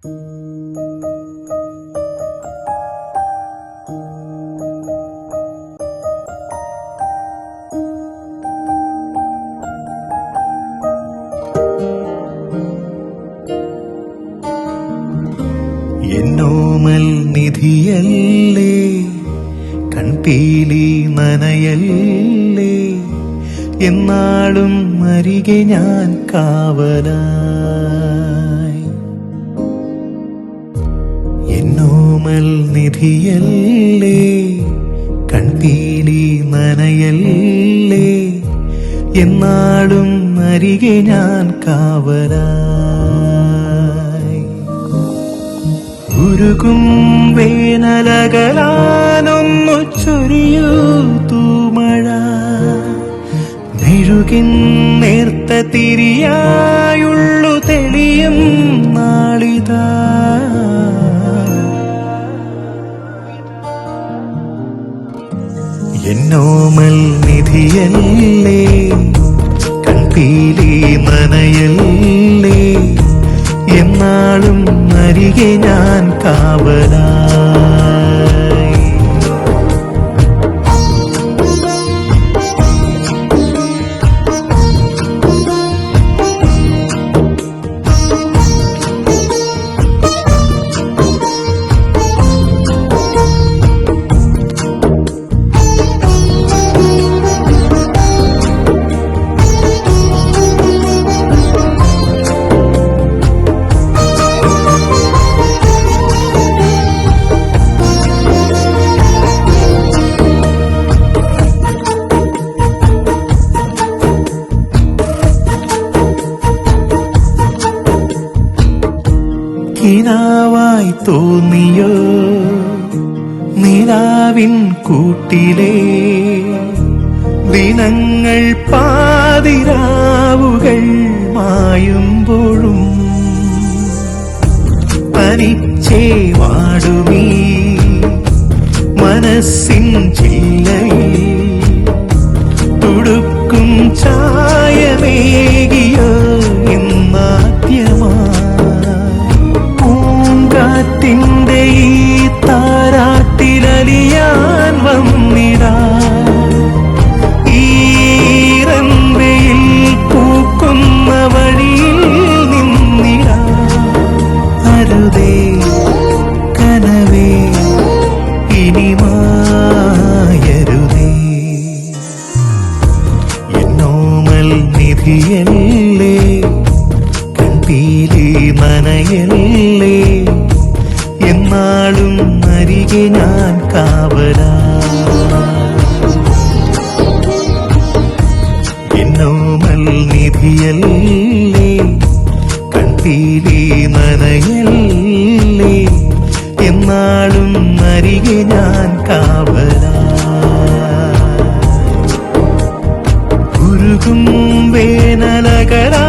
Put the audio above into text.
എന്നോമൽ നിധിയല്ലേ, കൺപീലി നനയല്ലേ, എന്നാളും അരികെ ഞാൻ കാവലായി. എന്നോമൽ നിധിയല്ലേ, കൺപീലി നനയല്ലേ, എന്നാളും അരികെ ഞാൻ കാവലായി. ഉരുകും വേനലകലാനൊന്നു ചൊരിയൂ തൂമഴ, മെഴുകിൻ നേർത്ത തിരിയായുള്ളു തെളിയും നാളിതാ. എന്നോമൽ നിധിയല്ലേ, കൺപീലി നനയല്ലേ, എന്നാളും അരികെ ഞാൻ കാവലായി. കിനാവായി തോന്നിയോ നിലാവിൻ കൂട്ടിലെ ദിനങ്ങൾ, പാതിരാവുകൾ മായുമ്പോഴും തനിച്ചേ വാടുമീ മനസ്സിൻ ചില്ലയിൽ തുടുക്കും ചായമേകിയോ ഇന്നാദ്യമാ. പൂങ്കാറ്റിന്റെ ഈ താരാട്ടിലലിയാൻ വന്നിടാ, ഈറൻവെയിൽ പൂക്കുന്ന വഴിയിൽ നിന്നിടാ. അരുതേ കനവേ ഇനി മായരുതേ. എന്നോമൽ നിധിയല്ലേ, കൺപീലി നനയല്ലേ, എന്നാളും അരികെ ഞാൻ കാവലായി. എന്നോമൽ നിധിയല്ലേ, കൺപീലി നനയല്ലേ, എന്നാളും അരികെ ഞാൻ കാവലായി. ഉരുകും വേനലകലാ